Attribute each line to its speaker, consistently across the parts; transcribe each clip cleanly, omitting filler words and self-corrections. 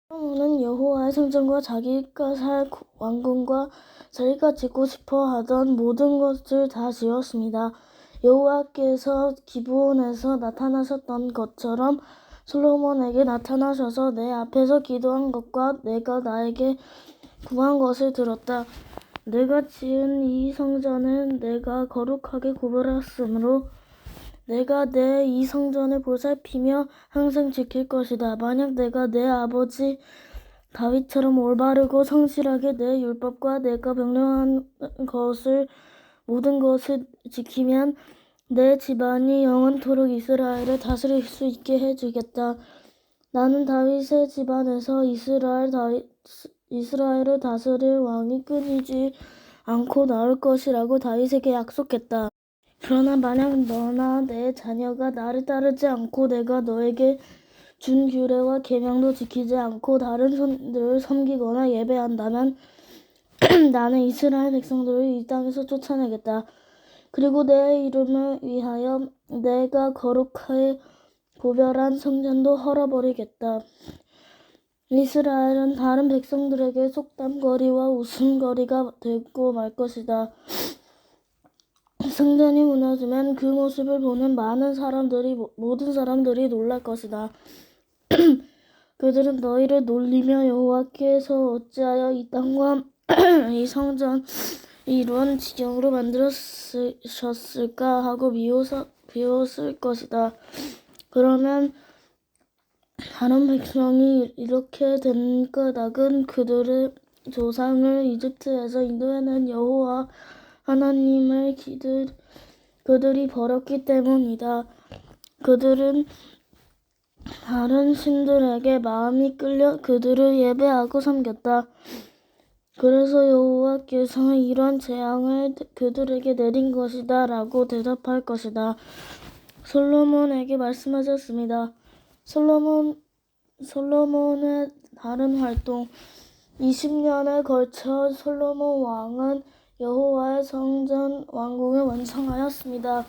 Speaker 1: 솔로몬은 여호와의 성전과 자기가 살 왕궁과 자기가 짓고 싶어 하던 모든 것을 다 지었습니다. 여호와께서 기브온에서 나타나셨던 것처럼 솔로몬에게 나타나셔서 내 앞에서 기도한 것과 내가 나에게 구한 것을 들었다. 내가 지은 이 성전은 내가 거룩하게 구별하였으므로 내가 내 이 성전을 보살피며 항상 지킬 것이다. 만약 내가 내 아버지 다윗처럼 올바르고 성실하게 내 율법과 내가 명령한 모든 것을 지키면 내 집안이 영원토록 이스라엘을 다스릴 수 있게 해주겠다. 나는 다윗의 집안에서 이스라엘을 다스릴 왕이 끊이지 않고 나올 것이라고 다윗에게 약속했다. 그러나 만약 너나 내 자녀가 나를 따르지 않고 내가 너에게 준 규례와 계명도 지키지 않고 다른 신들을 섬기거나 예배한다면 나는 이스라엘 백성들을 이 땅에서 쫓아내겠다. 그리고 내 이름을 위하여 내가 거룩하게 구별한 성전도 헐어버리겠다. 이스라엘은 다른 백성들에게 속담거리와 웃음거리가 되고 말 것이다. 성전이 무너지면 그 모습을 보는 모든 사람들이 놀랄 것이다. 그들은 너희를 놀리며 여호와께서 어찌하여 이 땅과 이 성전을 이런 지경으로 만드셨을까 하고 비웃을 것이다. 그러면 다른 백성이 이렇게 된 까닭은 그들의 조상을 이집트에서 인도해낸 여호와 하나님을 그들이 버렸기 때문이다. 그들은 다른 신들에게 마음이 끌려 그들을 예배하고 섬겼다. 그래서 여호와께서 이런 재앙을 그들에게 내린 것이다 라고 대답할 것이다. 솔로몬에게 말씀하셨습니다. 솔로몬의 다른 활동 20년에 걸쳐 솔로몬 왕은 여호와의 성전 왕궁을 완성하였습니다.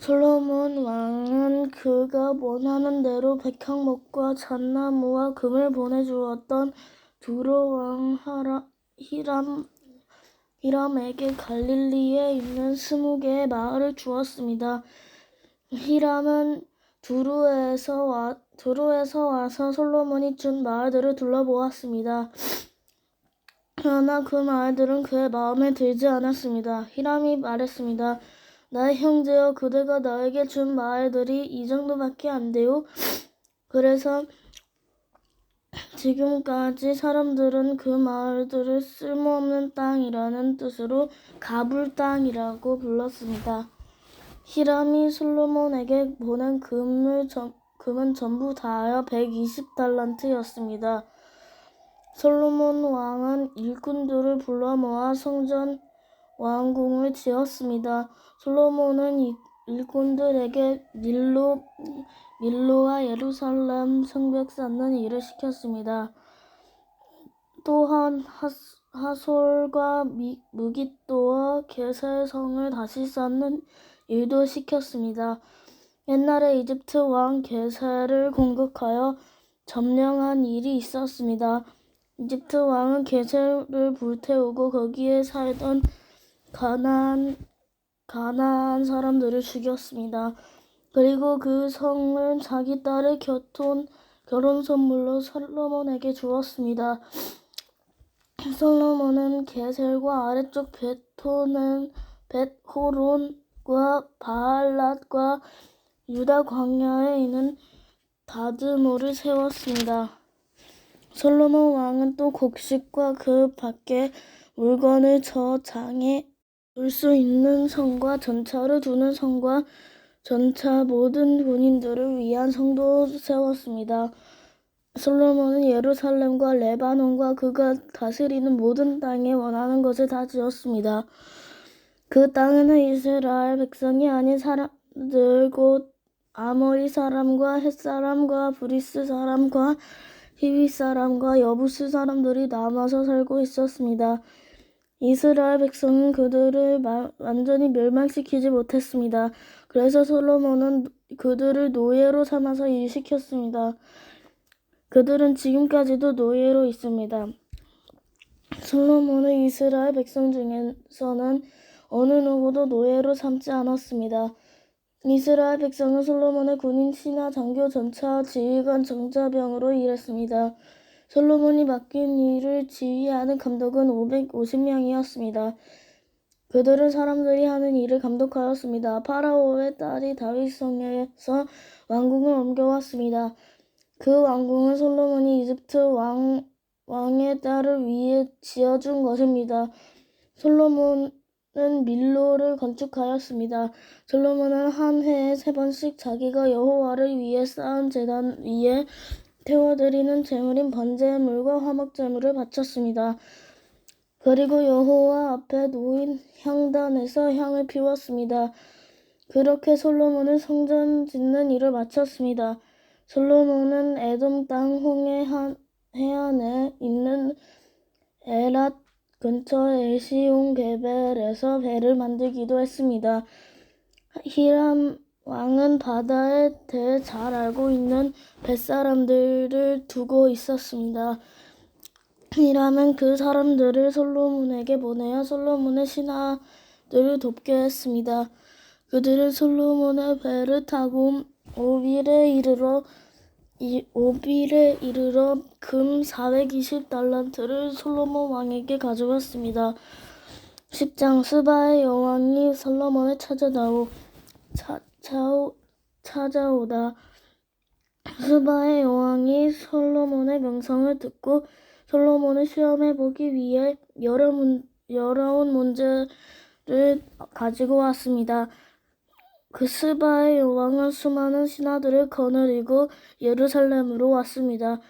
Speaker 1: 솔로몬 왕은 그가 원하는 대로 백향목과 잣나무와 금을 보내주었던 두로 왕 히람에게 갈릴리에 있는 20개의 마을을 주었습니다. 히람은 두루에서 와서 솔로몬이 준 마을들을 둘러보았습니다. 그러나 그 마을들은 그의 마음에 들지 않았습니다. 히람이 말했습니다. 나의 형제여, 그대가 나에게 준 마을들이 이 정도밖에 안 돼요. 그래서 지금까지 사람들은 그 마을들을 쓸모없는 땅이라는 뜻으로 가불 땅이라고 불렀습니다. 히람이 솔로몬에게 보낸 금은 전부 다하여 120달란트였습니다. 솔로몬 왕은 일꾼들을 불러 모아 성전 왕궁을 지었습니다. 솔로몬은 일꾼들에게 밀로와 예루살렘 성벽 쌓는 일을 시켰습니다. 또한 하솔과 무깃도와 게셀 성을 다시 쌓는 일도 시켰습니다. 옛날에 이집트 왕 게셀을 공격하여 점령한 일이 있었습니다. 이집트 왕은 게셀을 불태우고 거기에 살던 가나안 사람들을 죽였습니다. 그리고 그 성을 자기 딸의 결혼 선물로 솔로몬에게 주었습니다. 솔로몬은 게셀과 아래쪽 벳호론과 바알랏과 유다 광야에 있는 다드모를 세웠습니다. 솔로몬 왕은 또 곡식과 그 밖에 물건을 저 장에 둘 수 있는 성과 전차를 두는 성과 전차 모든 군인들을 위한 성도 세웠습니다. 솔로몬은 예루살렘과 레바논과 그가 다스리는 모든 땅에 원하는 것을 다 지었습니다. 그 땅에는 이스라엘 백성이 아닌 사람들 곧 아모리 사람과 헷 사람과 브리스 사람과 히윗 사람과 여부스 사람들이 남아서 살고 있었습니다. 이스라엘 백성은 그들을 완전히 멸망시키지 못했습니다. 그래서 솔로몬은 그들을 노예로 삼아서 일시켰습니다. 그들은 지금까지도 노예로 있습니다. 솔로몬은 이스라엘 백성 중에서는 어느 누구도 노예로 삼지 않았습니다. 이스라엘 백성은 솔로몬의 군인, 신하, 장교, 전차, 지휘관, 정자병으로 일했습니다. 솔로몬이 맡긴 일을 지휘하는 감독은 550명이었습니다. 그들은 사람들이 하는 일을 감독하였습니다. 파라오의 딸이 다윗성에서 왕궁을 옮겨왔습니다. 그 왕궁은 솔로몬이 이집트 왕의 딸을 위해 지어준 것입니다. 솔로몬은 밀로를 건축하였습니다. 솔로몬은 한 해에 3번씩 자기가 여호와를 위해 쌓은 제단 위에 태워드리는 제물인 번제물과 화목제물을 바쳤습니다. 그리고 여호와 앞에 놓인 향단에서 향을 피웠습니다. 그렇게 솔로몬은 성전 짓는 일을 마쳤습니다. 솔로몬은 에돔 땅 홍해 해안에 있는 에랏 근처 엘시온 게벨에서 배를 만들기도 했습니다. 히람 왕은 바다에 대해 잘 알고 있는 뱃사람들을 두고 있었습니다. 히람은 그 사람들을 솔로몬에게 보내어 솔로몬의 신하들을 돕게 했습니다. 그들은 솔로몬의 배를 타고 오빌에 이르러 금 420달란트를 솔로몬 왕에게 가져갔습니다. 10장 스바의 여왕이 솔로몬을 찾아오다. 스바의 여왕이 솔로몬의 명성을 듣고 솔로몬을 시험해보기 위해 여러운 문제를 가지고 왔습니다. 그 스바의 여왕은 수많은 신하들을 거느리고 예루살렘으로 왔습니다.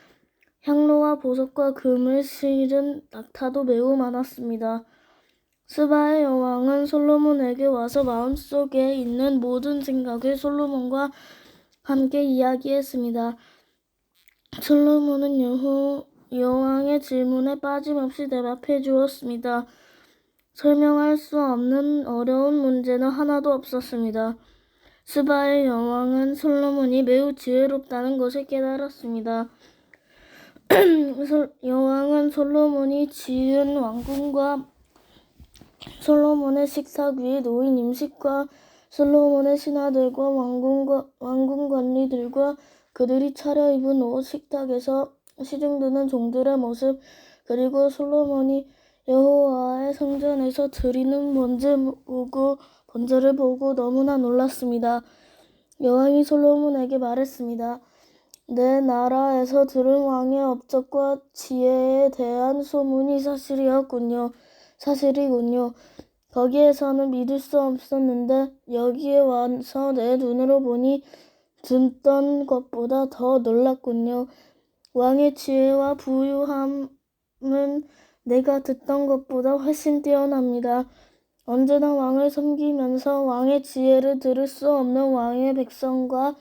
Speaker 1: 향로와 보석과 금을 실은 낙타도 매우 많았습니다. 스바의 여왕은 솔로몬에게 와서 마음속에 있는 모든 생각을 솔로몬과 함께 이야기했습니다. 솔로몬은 여왕의 질문에 빠짐없이 대답해 주었습니다. 설명할 수 없는 어려운 문제는 하나도 없었습니다. 스바의 여왕은 솔로몬이 매우 지혜롭다는 것을 깨달았습니다. 여왕은 솔로몬이 지은 왕궁과 솔로몬의 식탁 위에 놓인 음식과 솔로몬의 신하들과 왕궁 관리들과 그들이 차려입은 옷, 식탁에서 시중드는 종들의 모습, 그리고 솔로몬이 여호와의 성전에서 드리는 번제를 보고 너무나 놀랐습니다. 여왕이 솔로몬에게 말했습니다. 내 나라에서 들은 왕의 업적과 지혜에 대한 소문이 사실이군요. 거기에서는 믿을 수 없었는데 여기에 와서 내 눈으로 보니 듣던 것보다 더 놀랐군요. 왕의 지혜와 부유함은 내가 듣던 것보다 훨씬 뛰어납니다. 언제나 왕을 섬기면서 왕의 지혜를 들을 수 없는 왕의 백성과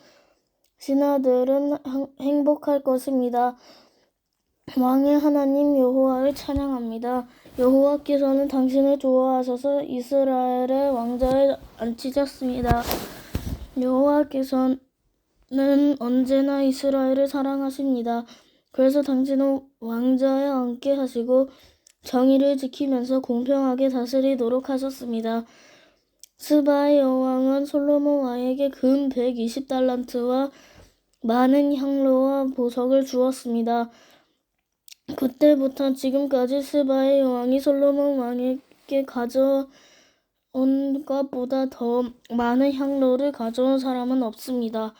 Speaker 1: 신하들은 행복할 것입니다. 왕의 하나님 여호와를 찬양합니다. 여호와께서는 당신을 좋아하셔서 이스라엘의 왕좌에 앉히셨습니다. 여호와께서는 언제나 이스라엘을 사랑하십니다. 그래서 당신은 왕좌에 앉게 하시고 정의를 지키면서 공평하게 다스리도록 하셨습니다. 스바의 여왕은 솔로몬 왕에게 금 120달란트와 많은 향로와 보석을 주었습니다. 그때부터 지금까지 스바의 여왕이 솔로몬 왕에게 가져온 것보다 더 많은 향로를 가져온 사람은 없습니다.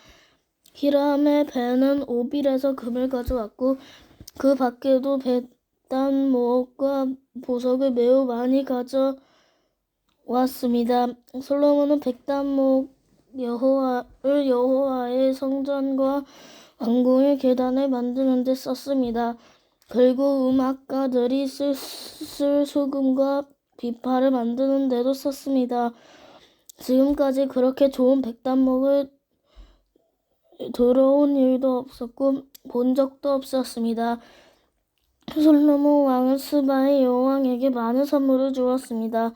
Speaker 1: 히람의 배는 오빌에서 금을 가져왔고 그 밖에도 백단목과 보석을 매우 많이 가져왔습니다. 솔로몬은 백단목 여호와의 성전과 왕궁의 계단을 만드는 데 썼습니다. 그리고 음악가들이 쓸 소금과 비파를 만드는 데도 썼습니다. 지금까지 그렇게 좋은 백단목을 들어온 일도 없었고 본 적도 없었습니다. 솔로몬 왕은 스바의 여왕에게 많은 선물을 주었습니다.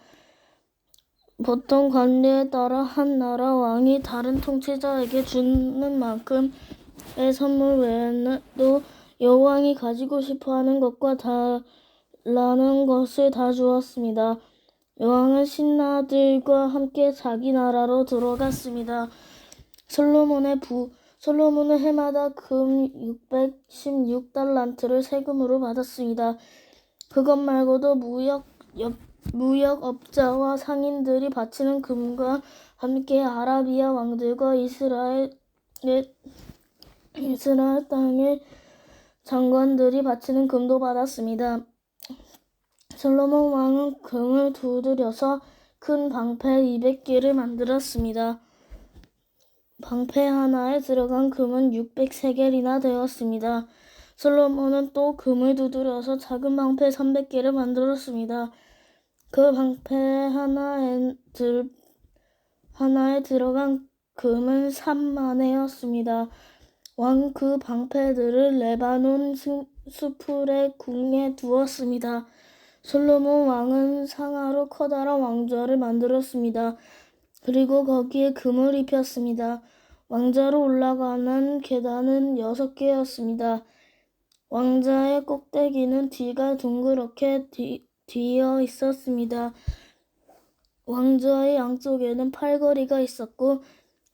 Speaker 1: 보통 관리에 따라 한 나라 왕이 다른 통치자에게 주는 만큼의 선물 외에도 여왕이 가지고 싶어하는 것과 달라는 것을 다 주었습니다. 여왕은 신하들과 함께 자기 나라로 들어갔습니다. 솔로몬은 해마다 금 616달란트를 세금으로 받았습니다. 그것 말고도 무역업자와 상인들이 바치는 금과 함께 아라비아 왕들과 이스라엘 땅의 장관들이 바치는 금도 받았습니다. 솔로몬 왕은 금을 두드려서 큰 방패 200개를 만들었습니다. 방패 하나에 들어간 금은 600세겔이나 되었습니다. 솔로몬은 또 금을 두드려서 작은 방패 300개를 만들었습니다. 그 방패 하나에 들어간 금은 3만회였습니다. 왕은 그 방패들을 레바논 수풀의 궁에 두었습니다. 솔로몬 왕은 상하로 커다란 왕좌를 만들었습니다. 그리고 거기에 금을 입혔습니다. 왕좌로 올라가는 계단은 6개였습니다. 왕좌의 꼭대기는 뒤가 둥그렇게 뒤어 있었습니다. 왕좌의 양쪽에는 팔걸이가 있었고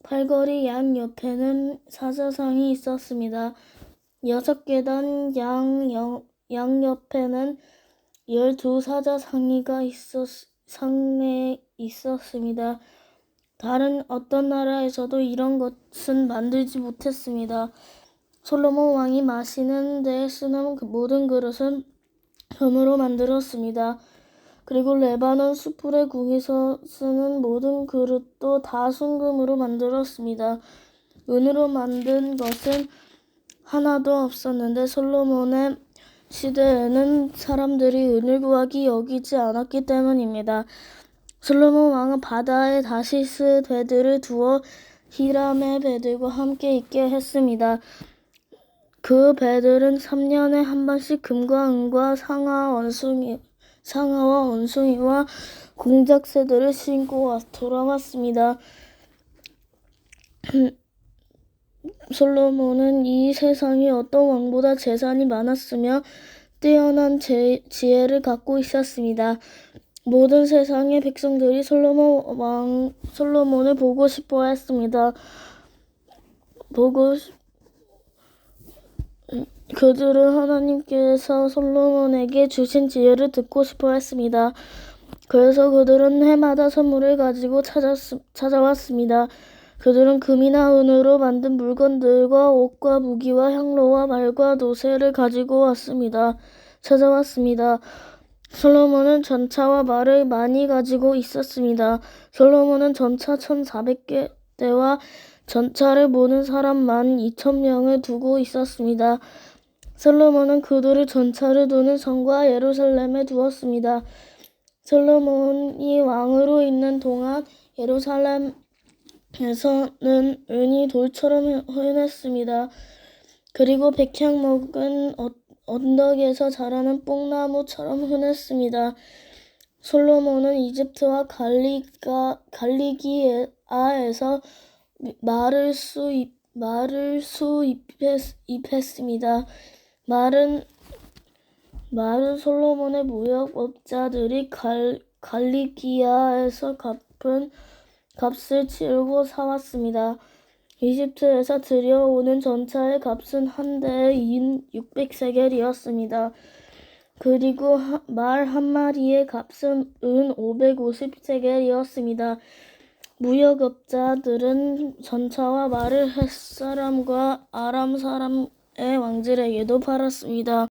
Speaker 1: 팔걸이 양 옆에는 사자상이 있었습니다. 6계단 양옆에는 12사자상이 있었습니다. 다른 어떤 나라에서도 이런 것은 만들지 못했습니다. 솔로몬 왕이 마시는 데 쓰는 모든 그릇은 금으로 만들었습니다. 그리고 레바논 수풀의 궁에서 쓰는 모든 그릇도 다 순금으로 만들었습니다. 은으로 만든 것은 하나도 없었는데 솔로몬의 시대에는 사람들이 은을 구하기 여기지 않았기 때문입니다. 솔로몬 왕은 바다에 다시스 배들을 두어 히람의 배들과 함께 있게 했습니다. 그 배들은 3년에 한 번씩 금과 은과 상아와 원숭이와 공작새들을 싣고 돌아왔습니다. 솔로몬은 이 세상에 어떤 왕보다 재산이 많았으며 뛰어난 지혜를 갖고 있었습니다. 모든 세상의 백성들이 솔로몬을 보고 싶어 했습니다. 그들은 하나님께서 솔로몬에게 주신 지혜를 듣고 싶어 했습니다. 그래서 그들은 해마다 선물을 가지고 찾아왔습니다. 그들은 금이나 은으로 만든 물건들과 옷과 무기와 향로와 말과 노새를 가지고 찾아왔습니다. 솔로몬은 전차와 말을 많이 가지고 있었습니다. 솔로몬은 전차 1,400대와 전차를 모는 사람 12,000명을 두고 있었습니다. 솔로몬은 그들을 전차를 두는 성과 예루살렘에 두었습니다. 솔로몬이 왕으로 있는 동안 예루살렘에서는 은이 돌처럼 흔했습니다. 그리고 백향 먹은 언덕에서 자라는 뽕나무처럼 흔했습니다. 솔로몬은 이집트와 갈리기아에서 말을 수입했습니다. 말은 솔로몬의 무역업자들이 갈리기아에서 값을 치르고 사왔습니다. 이집트에서 들여오는 전차의 값은 한 대에 인 600세겔이었습니다. 그리고 말 한 마리의 값은 은 550세겔이었습니다. 무역업자들은 전차와 말을 헷사람과 아람 사람의 왕들에게도 팔았습니다.